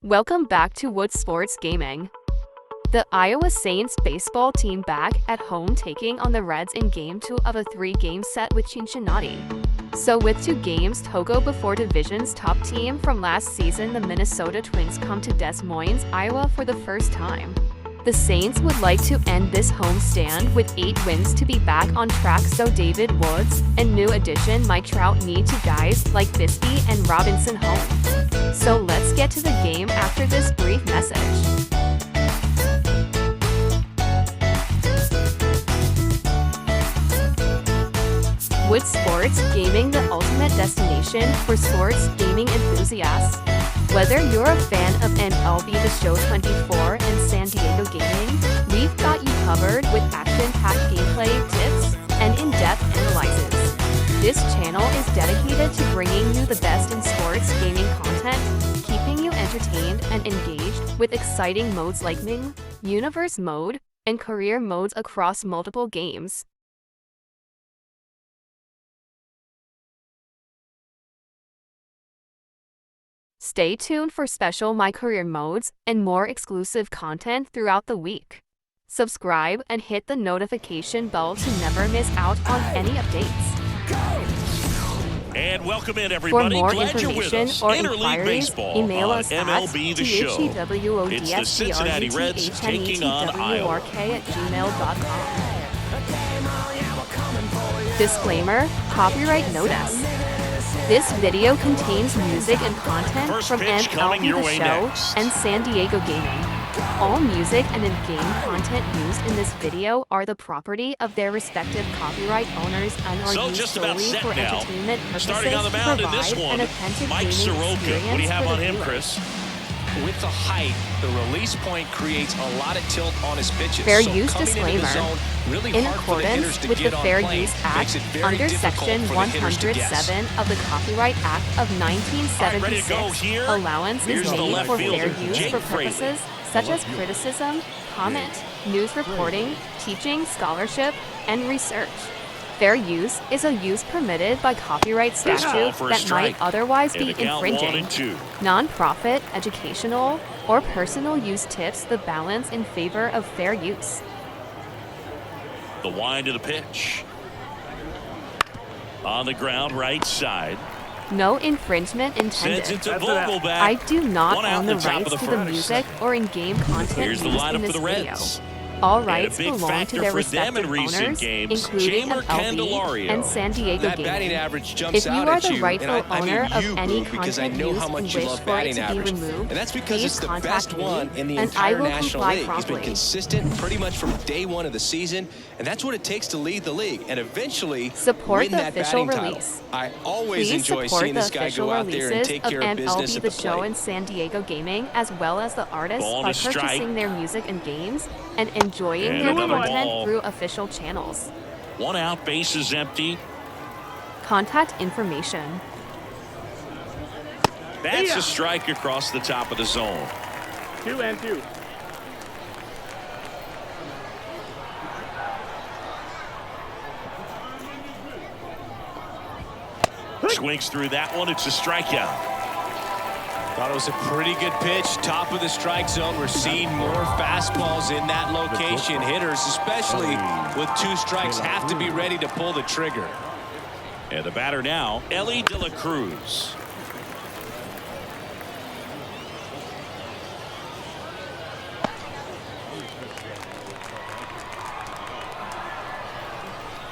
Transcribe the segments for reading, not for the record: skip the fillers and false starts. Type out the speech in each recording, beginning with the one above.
Welcome back to Wood Sports Gaming. The Iowa Saints baseball team back at home taking on the Reds in Game 2 of a 3-game set with Cincinnati. So with 2 games to go before division's top team from last season, the Minnesota Twins come to Des Moines, Iowa for the first time. The Saints would like to end this homestand with 8 wins to be back on track, so David Woods and new addition Mike Trout need to guys like Bispy and Robinson home. So let's get to the game after this brief message. Wood Sports Gaming, the ultimate destination for sports gaming enthusiasts. Whether you're a fan of MLB The Show 24 and San Diego Gaming, we've got you covered with action-packed gameplay tips and in-depth analyses. This channel is dedicated to bringing you the best in sports gaming content, keeping you entertained and engaged with exciting modes like Ming, Universe Mode, and Career modes across multiple games. Stay tuned for special My Career modes and more exclusive content throughout the week. Subscribe and hit the notification bell to never miss out on any updates. And welcome in, everybody. For more Glad information or inquiries, email us at MLB The Show. It's the Cincinnati Reds taking on Iowa. @gmail.com. Disclaimer, copyright notice. This video contains music and content from MLB The Show and San Diego Gaming. All music and in-game content used in this video are the property of their respective copyright owners and are used solely for entertainment purposes. Starting on the mound in this one, Mike Soroka. What do you have on him, Chris? With the height, the release point creates a lot of tilt on his pitches. Fair use disclaimer. In accordance with the Fair Use Act, under Section 107 of the Copyright Act of 1976, allowance is made for fair use for purposes such as criticism, comment, news reporting, teaching, scholarship, and research. Fair use is a use permitted by copyright statute that might otherwise be infringing. Non-profit, educational, or personal use tips the balance in favor of fair use. The wind of the pitch. On the ground, right side. No infringement intended. I do not own the rights to the music or in-game content used in this video. All rights belong to their respective owners, including MLB and San Diego Gaming. If you are the rightful owner of any content used and wish for it to be removed, please contact me, and I will comply promptly. He's been consistent pretty much from day one of the season, and that's what it takes to lead the league and eventually support the official release. I always enjoy seeing this guy go out there and take care of business MLB The Show and San Diego Gaming, as well as the artists, by purchasing their music and games and enjoying their content through official channels. 1 out, base is empty. Contact information. That's a strike across the top of the zone. 2-2. Swings through that one. It's a strikeout. Thought it was a pretty good pitch, top of the strike zone. We're seeing more fastballs in that location. Hitters, especially with 2 strikes, have to be ready to pull the trigger. And the batter now, Ellie De La Cruz.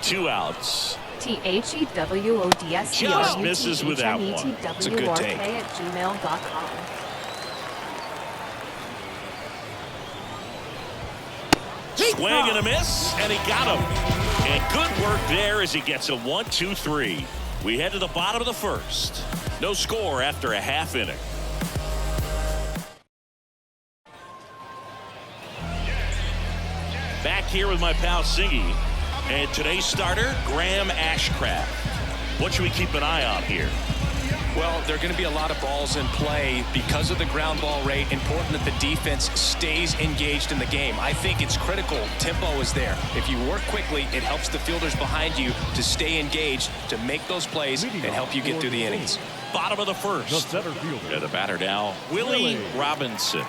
Two outs. THEWOODSTRUTHNETWORK Just misses with that one. It's a good take. @gmail.com. Swing and a miss, and he got him. And good work there as he gets a 1-2-3. We head to the bottom of the first. No score after a half inning. Back here with my pal Siggy. And today's starter, Graham Ashcraft. What should we keep an eye on here? Well, there are going to be a lot of balls in play because of the ground ball rate. Important that the defense stays engaged in the game. I think it's critical. Tempo is there. If you work quickly, it helps the fielders behind you to stay engaged, to make those plays and help you get through the innings. bottom of the first. The center fielder. And the batter now, Willie Robinson.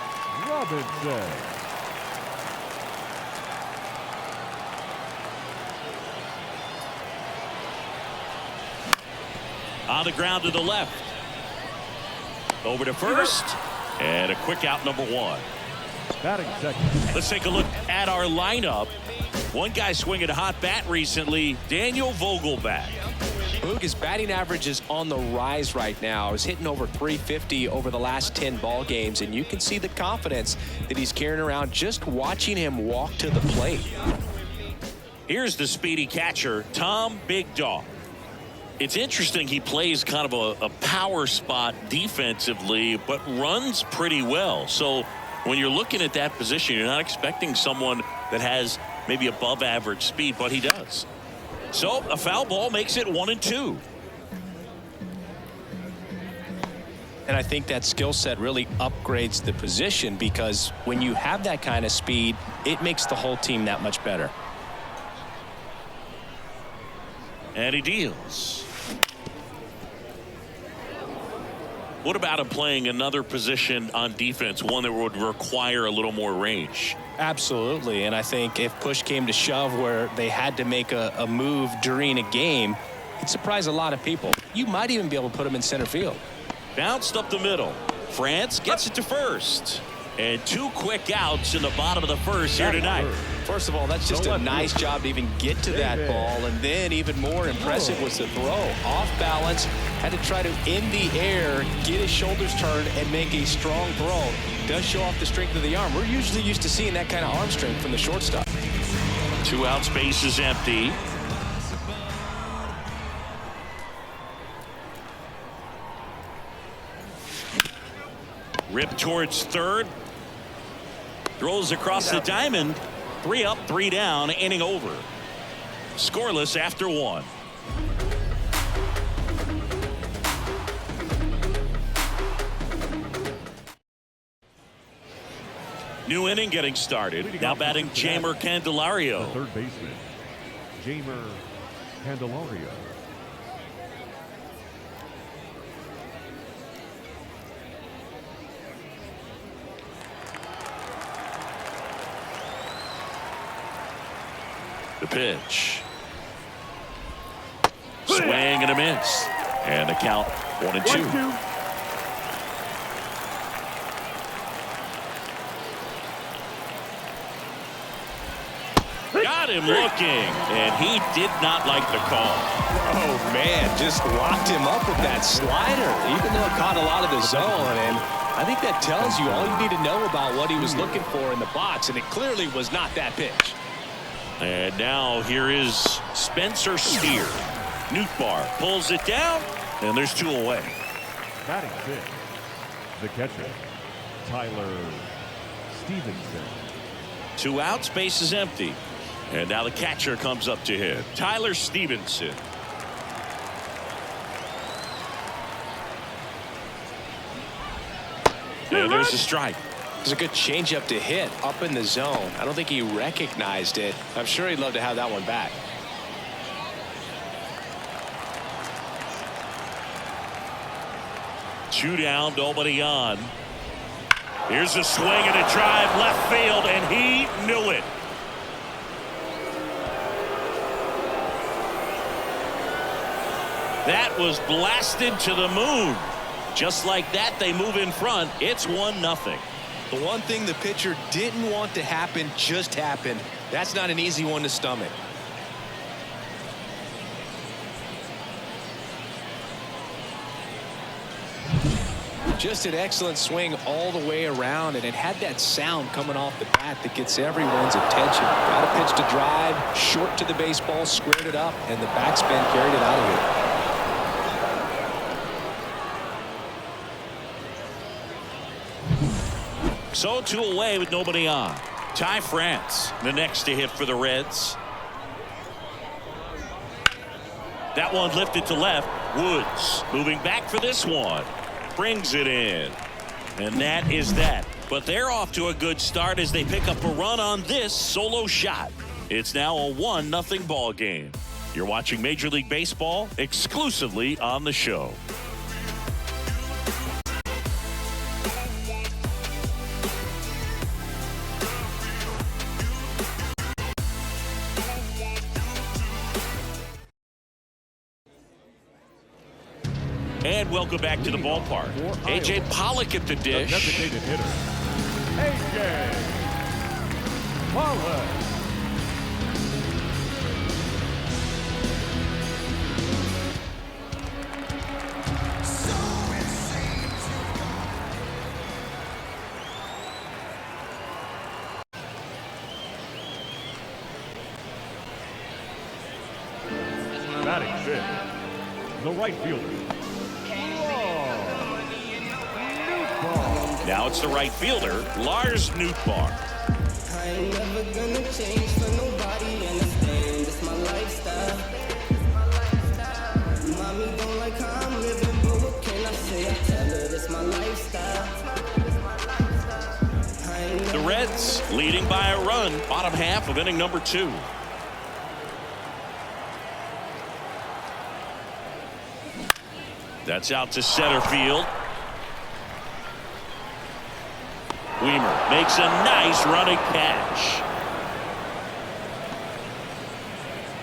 On the ground to the left. Over to first. And a quick out, number one. Batting second. Let's take a look at our lineup. One guy swinging a hot bat recently, Daniel Vogelbach. Boog, his batting average is on the rise right now. He's hitting over 350 over the last 10 ball games, and you can see the confidence that he's carrying around just watching him walk to the plate. Here's the speedy catcher, Tom Big Dog. It's interesting, he plays kind of a power spot defensively, but runs pretty well. So when you're looking at that position, you're not expecting someone that has maybe above average speed, but he does. So a foul ball makes it 1-2. And I think that skill set really upgrades the position, because when you have that kind of speed, it makes the whole team that much better. And he deals. What about him playing another position on defense, one that would require a little more range? Absolutely, and I think if push came to shove where they had to make a move during a game, it'd surprise a lot of people. You might even be able to put him in center field. Bounced up the middle. France gets it to first. And two quick outs in the bottom of the first here tonight. First of all, that's just a nice job to even get to that ball, and then even more impressive was the throw. Off balance, had to try to, in the air, get his shoulders turned and make a strong throw. Does show off the strength of the arm. We're usually used to seeing that kind of arm strength from the shortstop. 2 out, space is empty. Rip towards third. Throws across the diamond. 3 up, 3 down, inning over. Scoreless after 1. New inning getting started. Now batting Jeimer Candelario. The third baseman, Jeimer Candelario. The pitch. Swing and a miss. And the count 1-2. Got him looking, and he did not like the call. Oh, man, just locked him up with that slider, even though it caught a lot of the zone. And I think that tells you all you need to know about what he was looking for in the box, and it clearly was not that pitch. And now here is Spencer Steer. Nootbaar pulls it down, and there's 2 away. Batting fifth, the catcher, Tyler Stevenson. 2 out, space is empty. And now the catcher comes up to him, Tyler Stevenson. And there's a strike. It was a good changeup to hit up in the zone. I don't think he recognized it. I'm sure he'd love to have that one back. Two down, nobody on. Here's a swing and a drive left field, and he knew it. That was blasted to the moon. Just like that, they move in front. It's 1-0. The one thing the pitcher didn't want to happen just happened. That's not an easy one to stomach. Just an excellent swing all the way around, and it had that sound coming off the bat that gets everyone's attention. Got a pitch to drive, short to the baseball, squared it up, and the backspin carried it out of here. So 2 away with nobody on. Ty France, the next to hit for the Reds. That one lifted to left. Woods moving back for this one. Brings it in. And that is that. But they're off to a good start as they pick up a run on this solo shot. It's now a 1-0 ball game. You're watching Major League Baseball exclusively on the show. welcome back to the ballpark. A.J. Pollock at the dish. The designated hitter, A.J. Pollock. Batting fifth, the right fielder. Now it's the right fielder, Lars Nootbaar. I ain't never gonna change for nobody, understand it's my lifestyle. Mommy don't like how I'm living, but what can I say? I tell her it's my lifestyle. The Reds leading by a run, bottom half of inning number 2. That's out to center field. Weimer makes a nice running catch.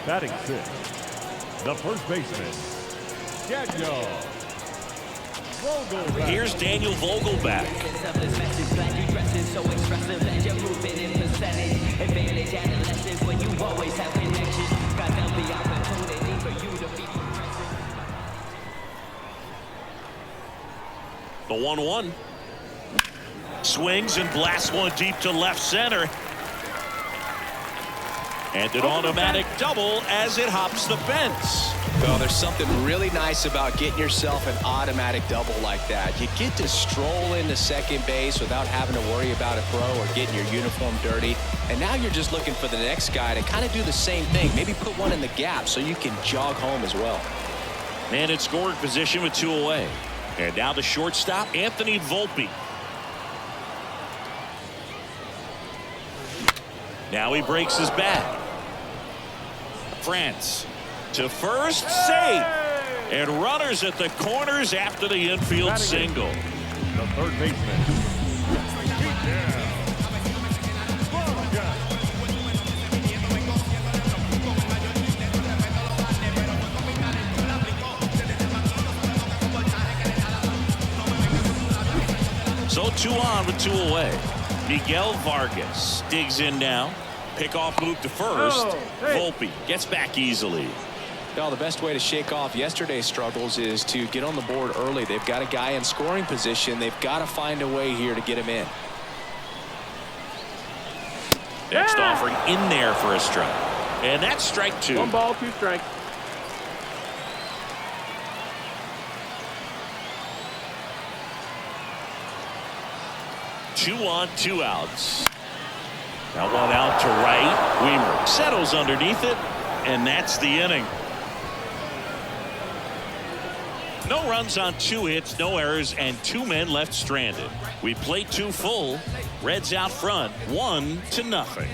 Batting sixth, the first baseman, Daniel Vogelback. Here's Daniel Vogelback. The 1-1. Swings and blasts one deep to left center. And an automatic double as it hops the fence. Well, there's something really nice about getting yourself an automatic double like that. You get to stroll into second base without having to worry about a throw or getting your uniform dirty. And now you're just looking for the next guy to kind of do the same thing. Maybe put one in the gap so you can jog home as well. Man in scoring position with 2 away. And now the shortstop, Anthony Volpe. Now he breaks his bat. France to first, safe. And runners at the corners after the infield single. The third baseman. So 2 on with 2 away. Miguel Vargas digs in now. Pickoff move to first. Volpe gets back easily. Well, the best way to shake off yesterday's struggles is to get on the board early. They've got a guy in scoring position. They've got to find a way here to get him in. Next offering in there for a strike. And that's strike 2. 1 ball, 2 strikes. Two on, 2 outs. Now 1 out to right. Weimer settles underneath it, and that's the inning. No runs on 2 hits, no errors, and 2 men left stranded. We play 2 full. Reds out front, 1-0.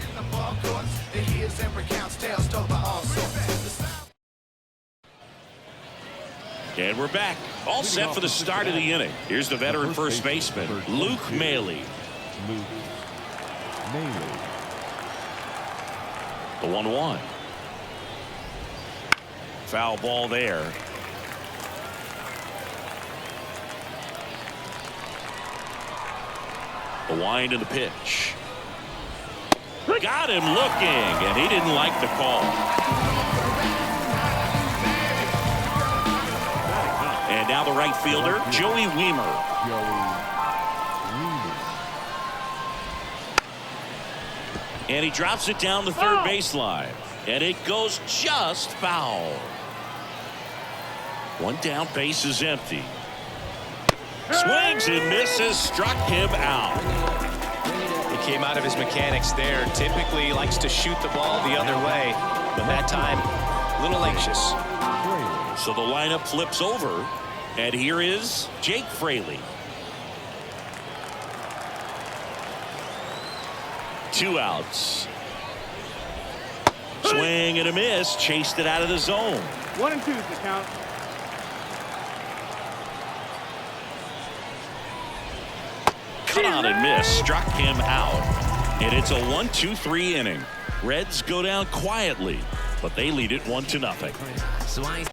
And we're back. All set for the start of the inning. Here's the veteran first baseman, Luke Maile. The 1-1. Foul ball there. The wind of the pitch. Got him looking, and he didn't like the call. And now the right fielder, Joey Weimer. And he drops it down the third baseline. And it goes just foul. 1 down, base is empty. Swings and misses, struck him out. He came out of his mechanics there. Typically likes to shoot the ball the other way, but that time a little anxious. So the lineup flips over, and here is Jake Fraley. 2 outs. Swing and a miss, chased it out of the zone. 1 and 2 is the count. Cut on and miss, struck him out. And it's a 1-2-3 inning. Reds go down quietly, but they lead it 1-0.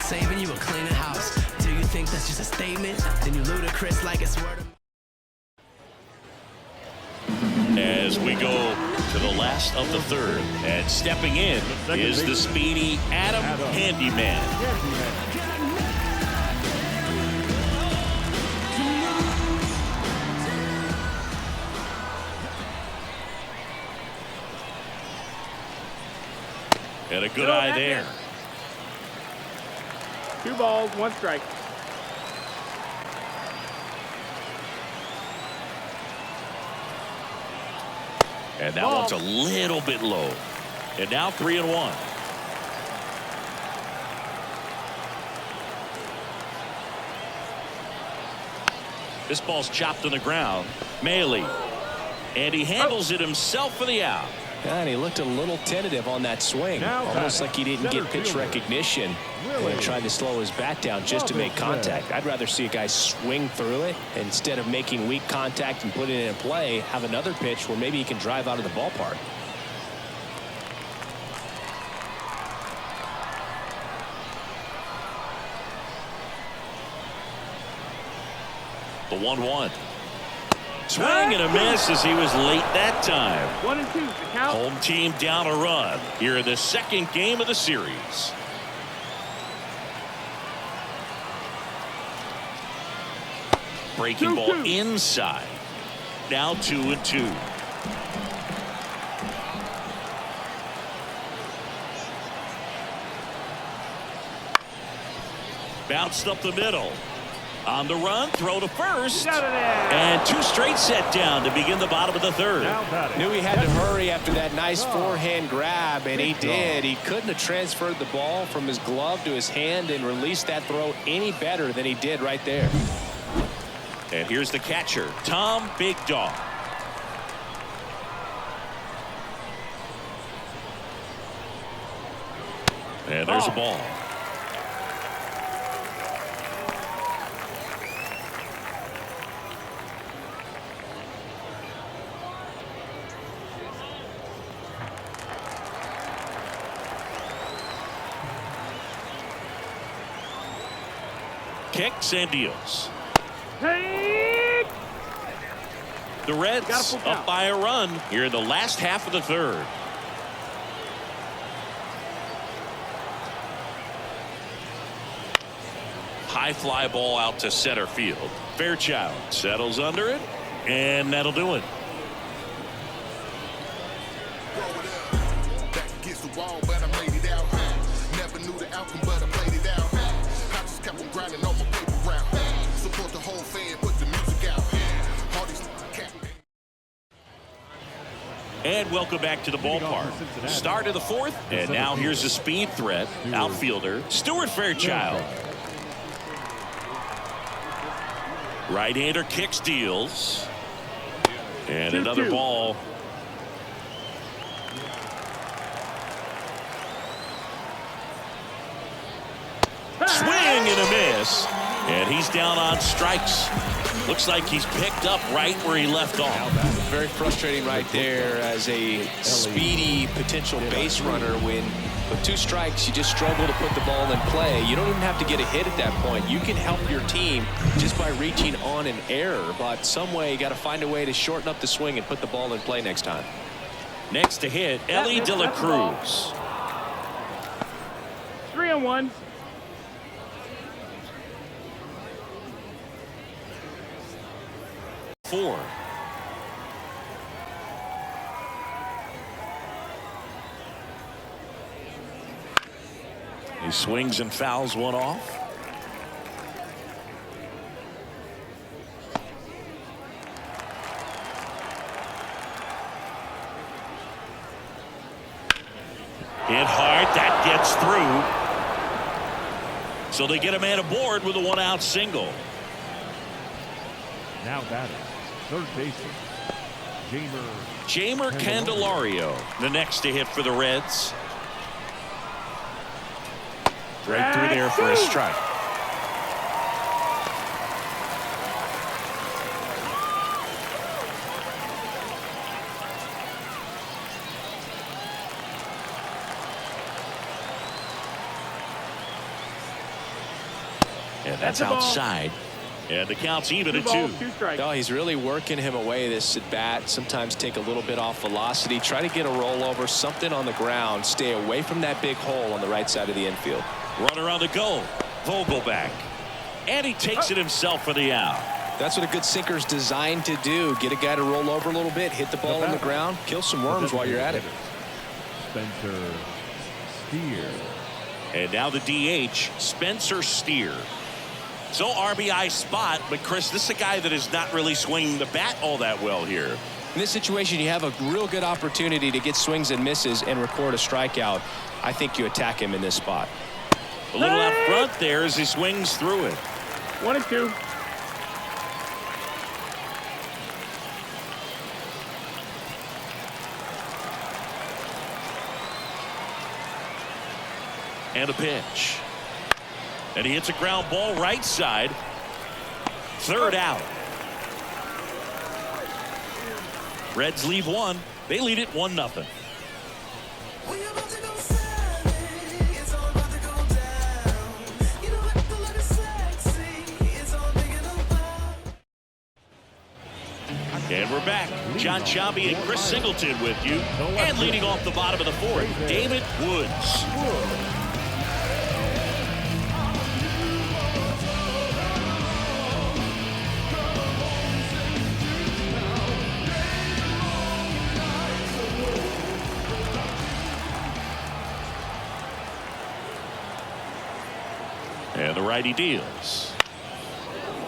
Saving you a cleaning house. Do you think that's just a statement? Then you ludicrous like it's word of... As we go to the last of the third, and stepping in is the speedy Adam Handyman. And a good eye there. 2 balls, 1 strike. And that one's a little bit low. And now 3-1. This ball's chopped on the ground. Maley. And he handles it himself for the out. And he looked a little tentative on that swing. Almost like he didn't get pitch recognition. And tried to slow his bat down just to make contact. I'd rather see a guy swing through it instead of making weak contact and putting it in play. Have another pitch where maybe he can drive out of the ballpark. The 1-1. Swing and a miss as he was late that time. 1 and 2 the count. Home team down a run here in the second game of the series. Breaking ball inside. Now 2-2. Bounced up the middle. On the run, throw to first. And 2 straight set down to begin the bottom of the third. Knew he had to hurry after that nice forehand grab, and he did. He couldn't have transferred the ball from his glove to his hand and released that throw any better than he did right there. And here's the catcher, Tom Big Dog. And there's a ball. Kicks and deals. Take. The Reds up by a run here in the last half of the third. High fly ball out to center field. Fairchild settles under it, and that'll do it. Back against the wall, but I made it out. Never knew the outcome, but I played it out. I just kept on grinding on my paper route. Support the whole fan, put the music out. And welcome back to the ballpark. Start of the fourth, and now here's a speed threat. Outfielder Stuart Fairchild. Right-hander kicks, deals. And another ball. Swing and a miss. And he's down on strikes. Looks like he's picked up right where he left off. Very frustrating right there as a speedy potential base runner. When with 2 strikes, you just struggle to put the ball in play. You don't even have to get a hit at that point. You can help your team just by reaching on an error. But some way, you got to find a way to shorten up the swing and put the ball in play next time. Next to hit, Ellie De La Cruz. 3-1. Four. He swings and fouls one off. Hit hard, that gets through. So they get a man aboard with a 1-out single. Now batting, third baseman, Jamer Candelario, the next to hit for the Reds. Right through there for a strike. And that's outside. And the count's even at 2. 2 strikes. No, he's really working him away, this at bat. Sometimes take a little bit off velocity. Try to get a rollover, something on the ground. Stay away from that big hole on the right side of the infield. Runner on the go. Vogelback. And he takes it himself for the out. That's what a good sinker's designed to do. Get a guy to roll over a little bit, hit the ball on the ground, kill some worms while you're at it. Spencer Steer. And now the DH, Spencer Steer. So RBI spot, but Chris, this is a guy that is not really swinging the bat all that well here. In this situation, you have a real good opportunity to get swings and misses and record a strikeout. I think you attack him in this spot. A little out front there as he swings through it. 1-2. And a pitch. And he hits a ground ball right side. 3rd out. Reds leave 1. They lead it 1-0. And we're back. John Chabi and Chris Singleton with you. And leading off the bottom of the 4th, David Woods. And the righty deals.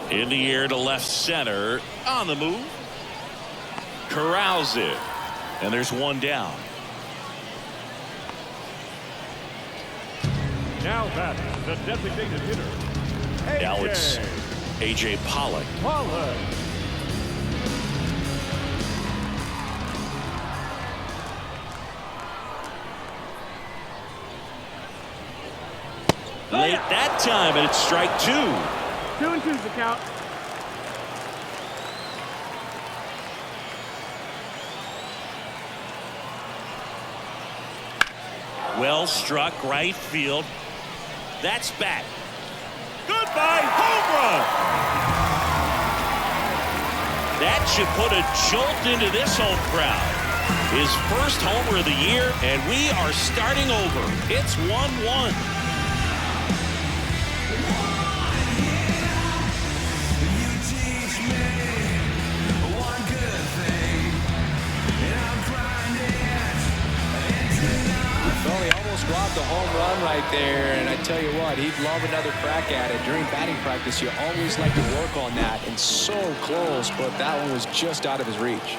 In the air to left center. On the move. Corrals it. And there's 1 down. Now batting the designated hitter. Now it's A.J. Pollock. Late that time, and it's strike 2. 2-2's the count. Well struck right field. That's back. Goodbye, home run. That should put a jolt into this home crowd. His first homer of the year, and we are starting over. It's 1-1. Well, he almost robbed a home run right there, and I tell you what, he'd love another crack at it. During batting practice, you always like to work on that, and so close, but that one was just out of his reach.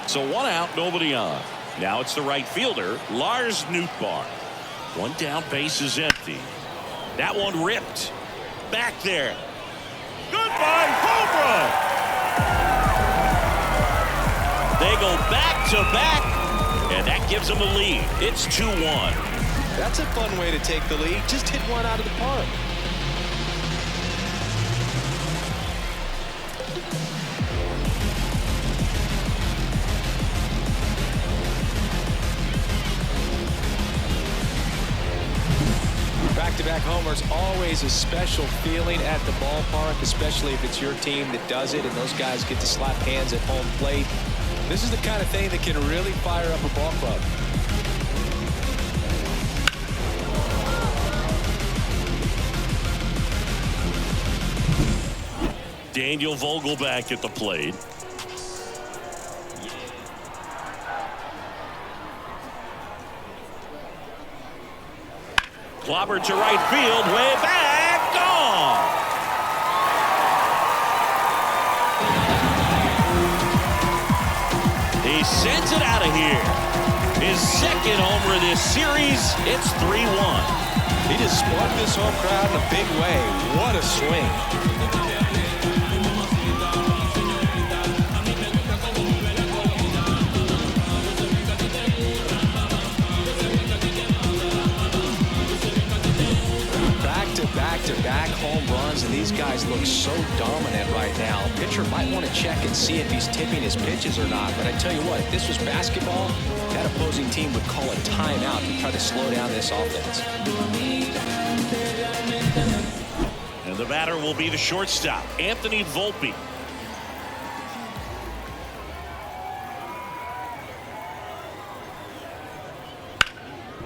So 1 out, nobody on. Now it's the right fielder, Lars Nootbaar. 1 down, base is empty. That one ripped. Back there. Goodbye, home run. They go back to back. And that gives them a lead. It's 2-1. That's a fun way to take the lead. Just hit one out of the park. Back-to-back homers, always a special feeling at the ballpark, especially if it's your team that does it and those guys get to slap hands at home plate. This is the kind of thing that can really fire up a ball club. Daniel Vogelback at the plate. Clobber to right field, way back, gone. He sends it out of here. His 2nd homer of this series. It's 3-1. He just sparked this home crowd in a big way. What a swing. Back-to-back home runs, and these guys look so dominant right now. Pitcher might want to check and see if he's tipping his pitches or not, but I tell you what, if this was basketball, that opposing team would call a timeout to try to slow down this offense. And The batter will be the shortstop, Anthony Volpe.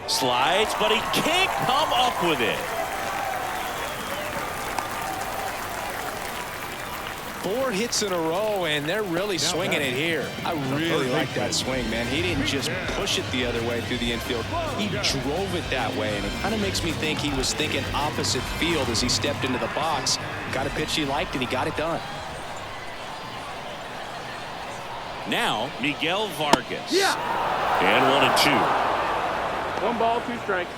Slides, but he can't come up with it. 4 hits in a row, and they're really swinging it here. I really like that swing, man. He didn't just push it the other way through the infield. He drove it that way, and it kind of makes me think he was thinking opposite field as he stepped into the box. Got a pitch he liked, and he got it done. Now, Miguel Vargas. Yeah. And 1-2. 1 ball, 2 strikes.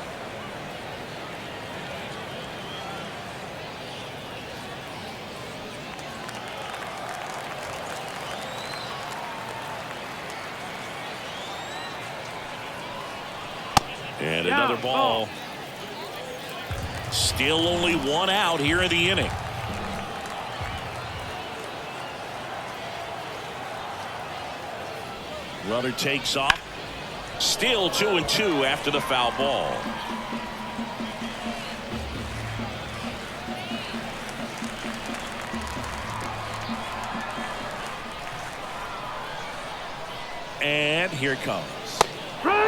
And another ball. Still only 1 out here in the inning. Runner takes off. Still 2-2 after the foul ball. And here it comes.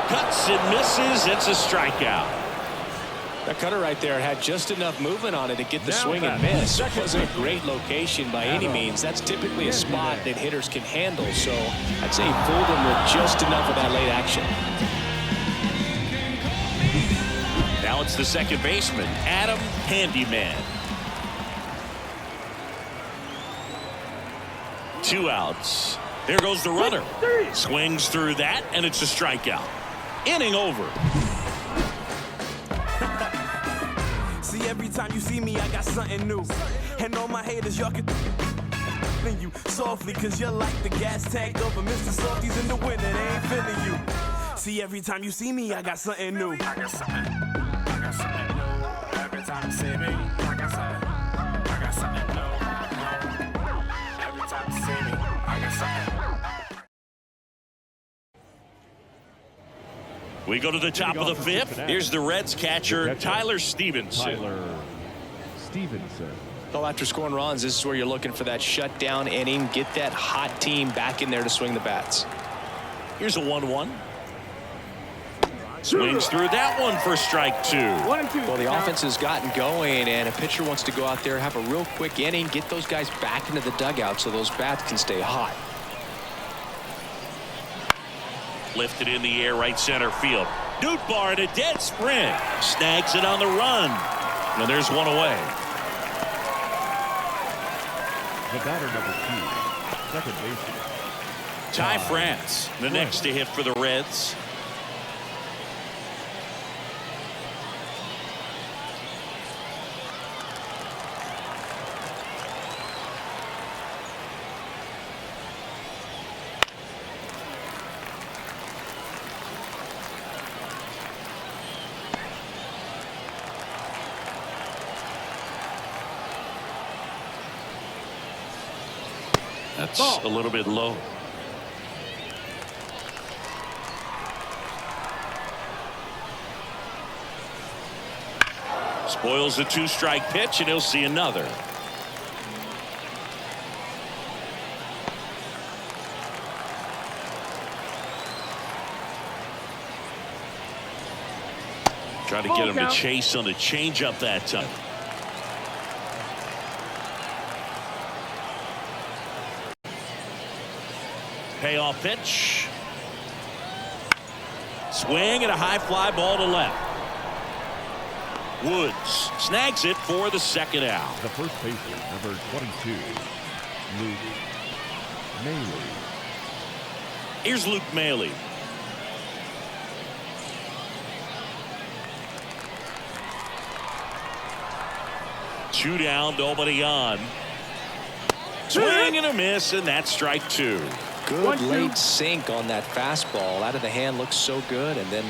Cuts and misses. It's a strikeout. That cutter right there had just enough movement on it to get the swing and miss. It wasn't a great location by any means. That's typically a spot that hitters can handle. So I'd say he fooled him with just enough of that late action. Now it's the second baseman, Adam Handyman. 2 outs. There goes the runner. Swings through that, and it's a strikeout. Inning over. See, every time you see me, I got something new. And all my haters, y'all can you softly, cause you're like the gas tank of a Mr. Softies in the winter. They ain't feeling you. See, every time you see me, I got something new. I got something new. Every time you see me, I got something new. Every time you see me, I got something. We go to the top of the 5th. Here's the Reds catcher, Tyler Stevenson. Well, after scoring runs, this is where you're looking for that shutdown inning. Get that hot team back in there to swing the bats. Here's a 1-1. Swings through that one for strike 2. 1-2. Well, the offense has gotten going, and a pitcher wants to go out there, have a real quick inning, get those guys back into the dugout so those bats can stay hot. Lifted in the air, right center field. Nootbaar at a dead sprint. Snags it on the run. And there's one away. The batter, number 2, second baseman, Ty France, the next to hit for the Reds. That's a little bit low. Spoils the 2-strike pitch, and he'll see another. Try to get him to chase on the changeup that time. Payoff pitch. Swing and a high fly ball to left. Woods snags it for the second out. The first baseman, number 22, Luke Maile. Here's Luke Maile. Two down, nobody on. Swing and a miss, and that's strike 2. Good late sink on that fastball. Out of the hand, looks so good, and then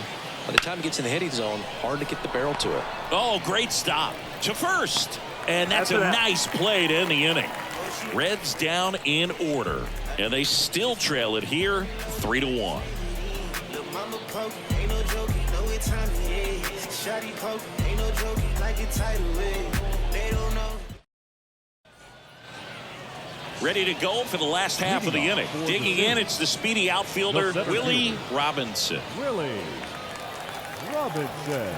by the time it gets in the hitting zone, hard to get the barrel to it. Oh, great stop to first, and that's a nice play to end the inning. Reds down in order, and they still trail it here 3-1. Mama poke, ain't no joke, know what time it is. Shawty poke, ain't no joke, like it title is. Ready to go for the last half of the inning. Digging in, it's the speedy outfielder, Willie Robinson. Willie Robinson.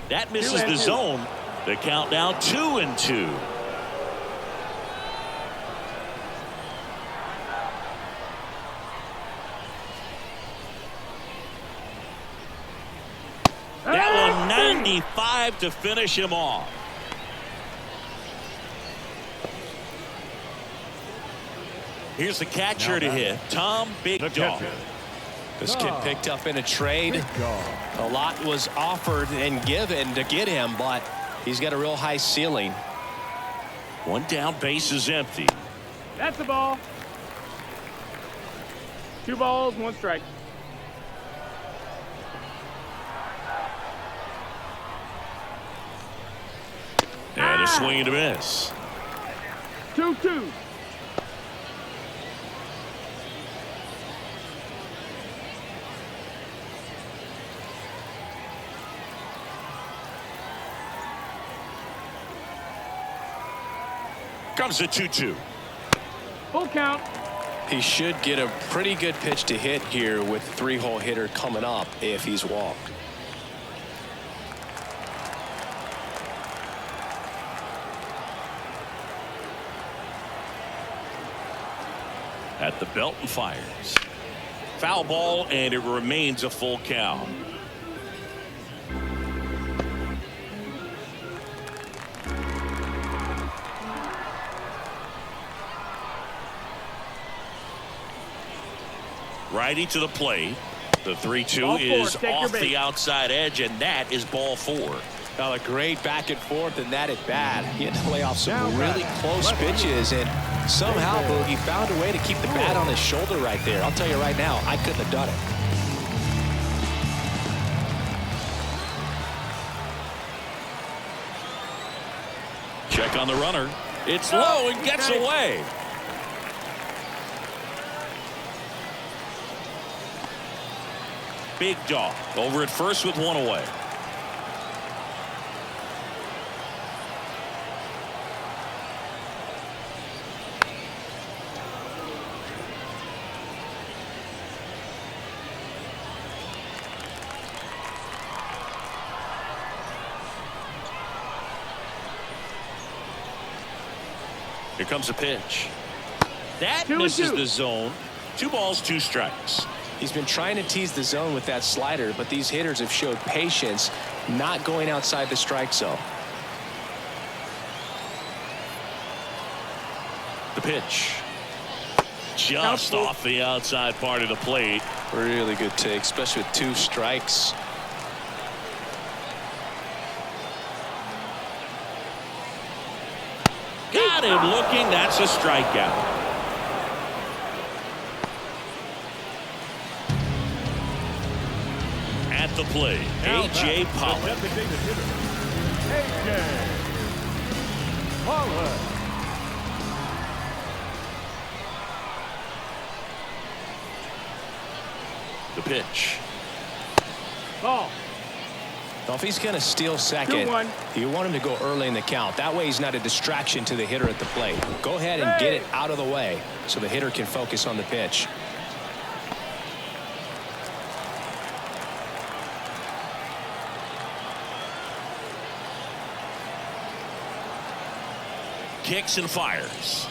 That misses the zone. The count now 2-2. That one 95 to finish him off. Here's the catcher to hit, Tom Big Dog. This kid picked up in a trade. A lot was offered and given to get him, but he's got a real high ceiling. One down, base is empty. That's the ball. 2 balls, 1 strike. And a swing and a miss. 2-2. Comes the 2-2. Full count. He should get a pretty good pitch to hit here with 3-hole hitter coming up if he's walked. At the belt and fires. Foul ball, and it remains a full count. Righty to the plate. The 3-2 is off the outside edge, and that is ball 4. Now a great back and forth, and that at bat. He had to play off some really close pitches, and somehow Boogie found a way to keep the bat on his shoulder right there. I'll tell you right now, I couldn't have done it. Check on the runner. It's low and gets away. Big Dog over at first with 1 away. Here comes a pitch. That misses the zone. 2 balls, 2 strikes. He's been trying to tease the zone with that slider, but these hitters have showed patience, not going outside the strike zone. The pitch. Just off the outside part of the plate. Really good take, especially with 2 strikes. Got him looking. That's a strikeout. At the plate, A.J. Pollock. A.J. Pollock. The pitch. Ball. Well, if he's going to steal second, you want him to go early in the count. That way he's not a distraction to the hitter at the plate. Go ahead and get it out of the way so the hitter can focus on the pitch. Kicks and fires.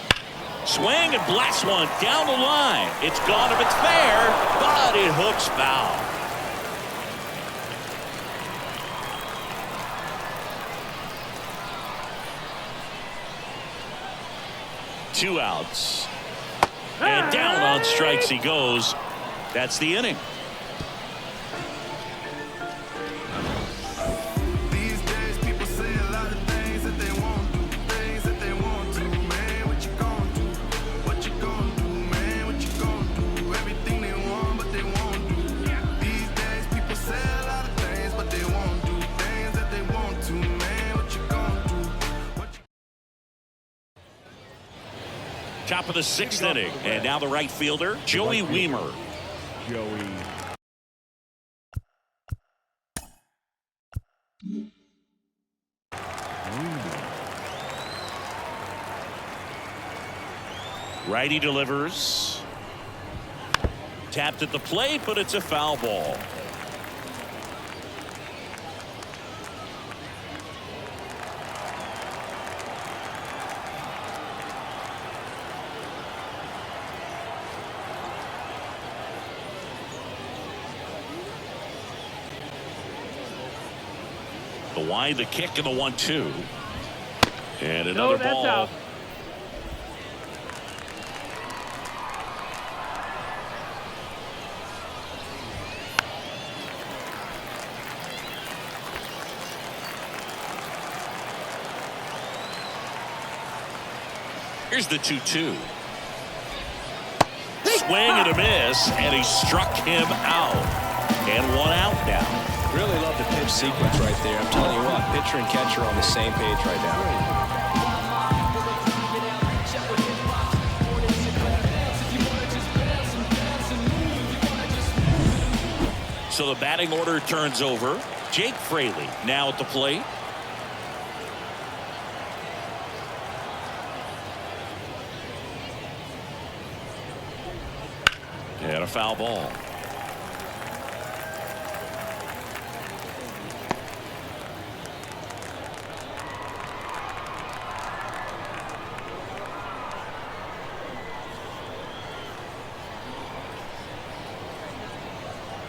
Swing and blasts one down the line. It's gone if it's fair, but it hooks foul. Two outs. And down on strikes he goes. That's the inning. These days people say a lot of things that they won't do, things that they want to. Man, what you gonna do? Top of the 6th inning. And now the right fielder, Joey Weimer. Joey. Righty delivers. Tapped at the plate, but it's a foul ball. The wide, the kick, and the 1-2. And another ball. Out. Here's the 2-2. Swing and a miss, and he struck him out. And 1 out now. Really love the pitch sequence right there. I'm telling you what, pitcher and catcher on the same page right now. So the batting order turns over. Jake Fraley now at the plate. And a foul ball.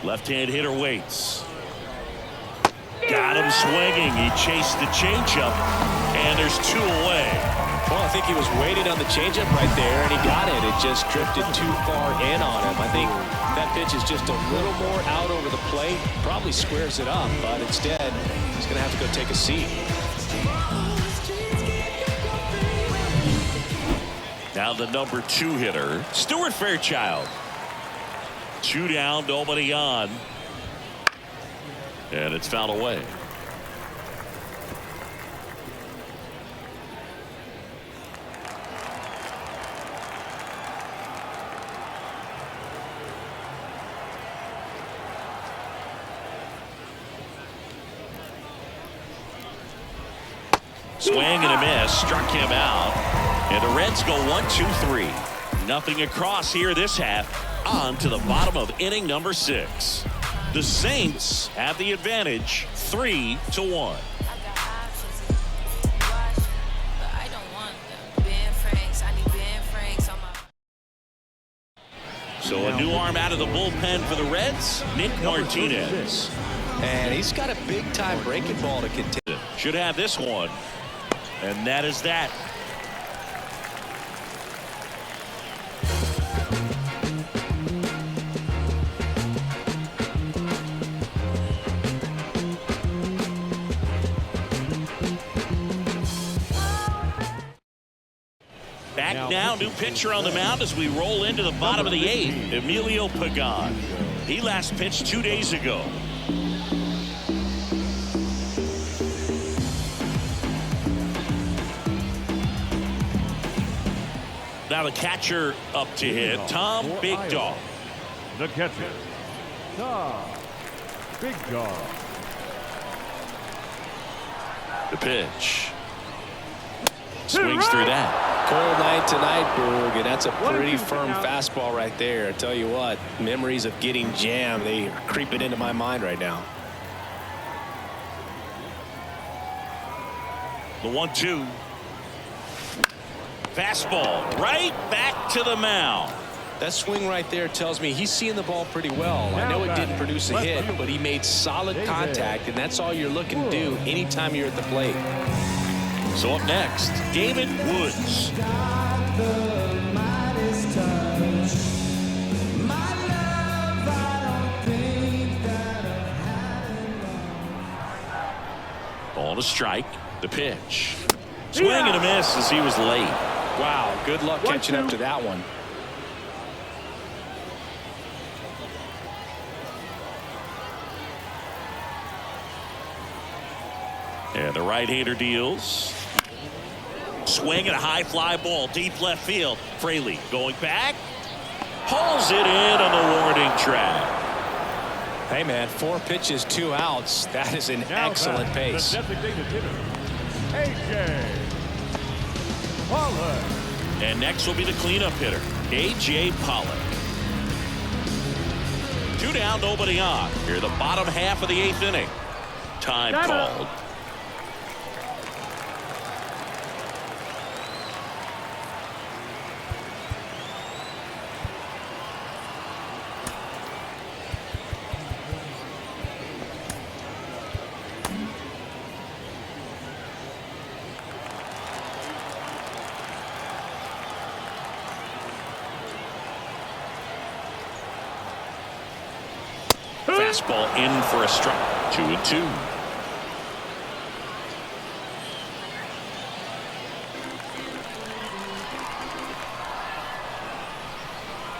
Left-hand hitter waits. Got him swinging. He chased the changeup, and there's 2 away. Well, I think he was waiting on the changeup right there, and he got it. It just drifted too far in on him. I think that pitch is just a little more out over the plate. Probably squares it up, but instead, he's going to have to go take a seat. Now the number 2 hitter, Stuart Fairchild. 2 down, nobody on. And it's fouled away. Swing and a miss, struck him out. And the Reds go 1-2-3. Nothing across here this half. On to the bottom of inning number 6. The Saints have the advantage 3-1. So a new arm out of the bullpen for the Reds, Nick Martinez. And he's got a big-time breaking ball to continue. Should have this one. And that is that. Back now, new pitcher on the mound as we roll into the bottom of the 8th, Emilio Pagan. He last pitched 2 days ago. Now the catcher up to hit, Tom Big Dog. The catcher, Tom Big Dog. The pitch. Swings through that. Cold night tonight, Boog, and that's a pretty firm fastball right there. I tell you what, memories of getting jammed, they are creeping into my mind right now. The 1-2. Fastball right back to the mound. That swing right there tells me he's seeing the ball pretty well. I know it didn't produce a hit, but he made solid contact, and that's all you're looking to do anytime you're at the plate. So up next, David Woods. Ball to strike. The pitch. Swing and a miss as he was late. Wow, good luck catching up to that one. And the right-hander deals. Swing and a high fly ball deep left field. Fraley going back. Hauls it in on the warning track. Hey, man, 4 pitches, 2 outs. That is an excellent pace. The designated hitter, A.J. Pollock. And next will be the cleanup hitter, A.J. Pollock. 2 down, nobody on. Here, the bottom half of the 8th inning. Time called. Fastball in for a strike. 2-2.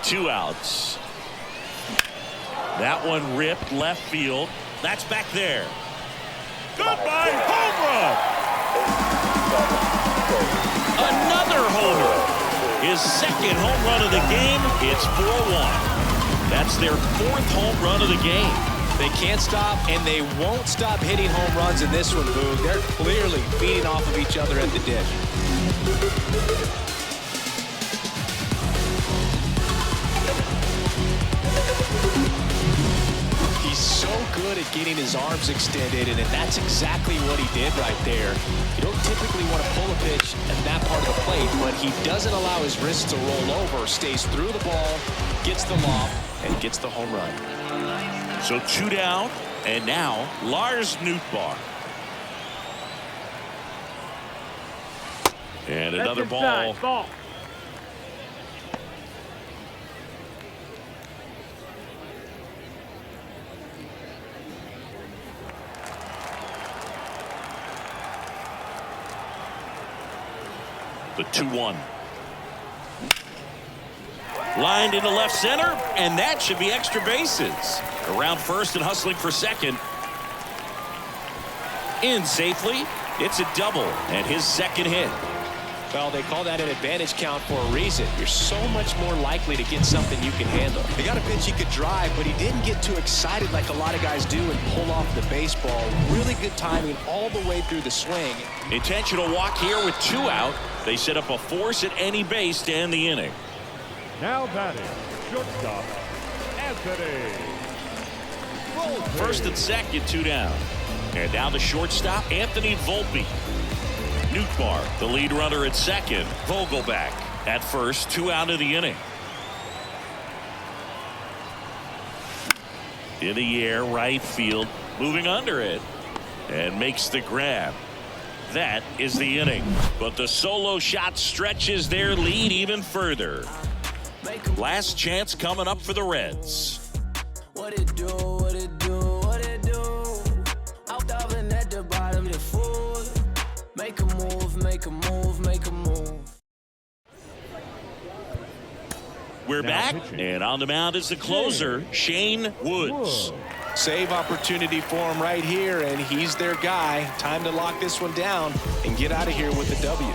Two outs. That one ripped left field. That's back there. Goodbye, home run. Another homer. His second home run of the game. It's 4-1. That's their 4th home run of the game. They can't stop, and they won't stop hitting home runs in this one, Boog. They're clearly feeding off of each other at the dish. He's so good at getting his arms extended, and that's exactly what he did right there. You don't typically want to pull a pitch at that part of the plate, but he doesn't allow his wrists to roll over, stays through the ball, gets the loft, and gets the home run. So 2 down, and now Lars Nootbaar. And another ball. Ball. The 2-1. Lined into left center, and that should be extra bases. Around first and hustling for second. In safely. It's a double and his second hit. Well, they call that an advantage count for a reason. You're so much more likely to get something you can handle. He got a pitch he could drive, but he didn't get too excited like a lot of guys do and pull off the baseball. Really good timing all the way through the swing. Intentional walk here with 2 out. They set up a force at any base to end the inning. Now batting, shortstop, Anthony. First and second, 2 down. And now the shortstop, Anthony Volpe. Nootbaar, the lead runner at second. Vogelback at first, 2 out of the inning. In the air, right field, moving under it, and makes the grab. That is the inning. But the solo shot stretches their lead even further. Last chance coming up for the Reds. What it do, what it do, what it do. Out diving at the bottom, the fool. Make a move, make a move, make a move. We're back, and on the mound is the closer, Shane Woods. Save opportunity for him right here, and he's their guy. Time to lock this one down and get out of here with the W.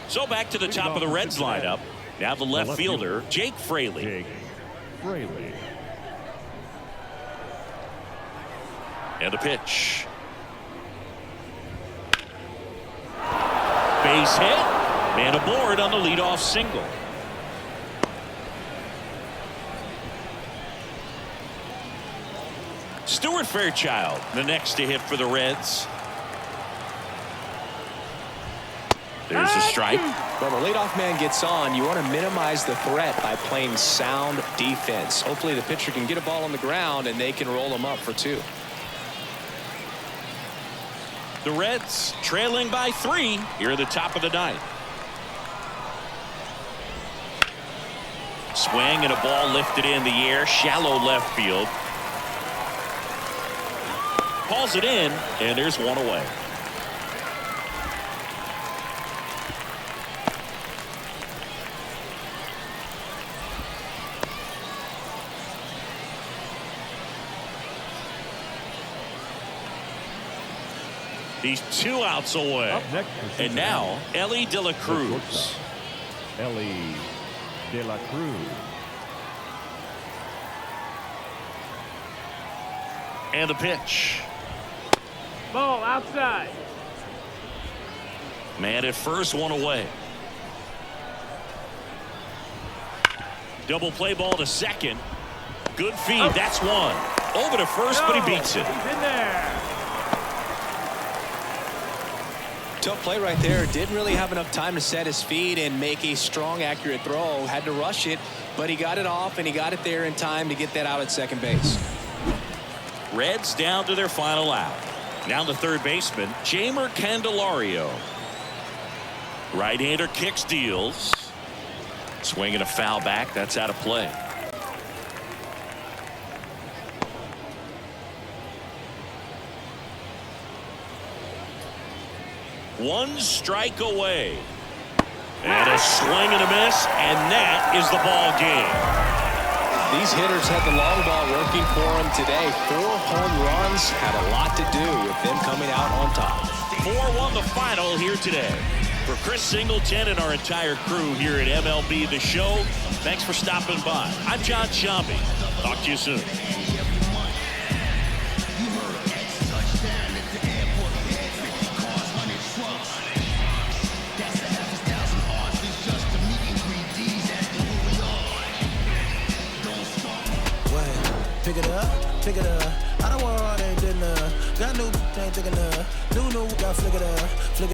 So back to the top of the Reds lineup. Now the left fielder, Jake Fraley. Jake Fraley. And the pitch. Base hit. Man aboard on the leadoff single. Stuart Fairchild, the next to hit for the Reds. There's a strike. When the leadoff man gets on, you want to minimize the threat by playing sound defense. Hopefully the pitcher can get a ball on the ground and they can roll him up for 2. The Reds trailing by 3 here at the top of the 9th. Swing and a ball lifted in the air, shallow left field. Hauls it in, and there's one away. He's 2 outs away. Up next for And now, Ellie De La Cruz. Ellie De La Cruz. And the pitch. Ball outside. Man at first, 1 away. Double play ball to second. Good feed. That's 1. Over to first, but he beats it. He's in there. Tough play right there. Didn't really have enough time to set his feet and make a strong, accurate throw. Had to rush it, but he got it off, and he got it there in time to get that out at second base. Reds down to their final out. Now the third baseman, Jeimer Candelario. Right-hander kicks, deals. Swinging a foul back. That's out of play. One strike away. And a swing and a miss, and that is the ball game. These hitters had the long ball working for them today. 4 home runs had a lot to do with them coming out on top. 4-1 the final here today. For Chris Singleton and our entire crew here at MLB The Show, thanks for stopping by. I'm John Shambi. Talk to you soon. Pick it up, pick it up. I don't want all that dinner. Got new, ain't thick enough. New, got flick it up, flick it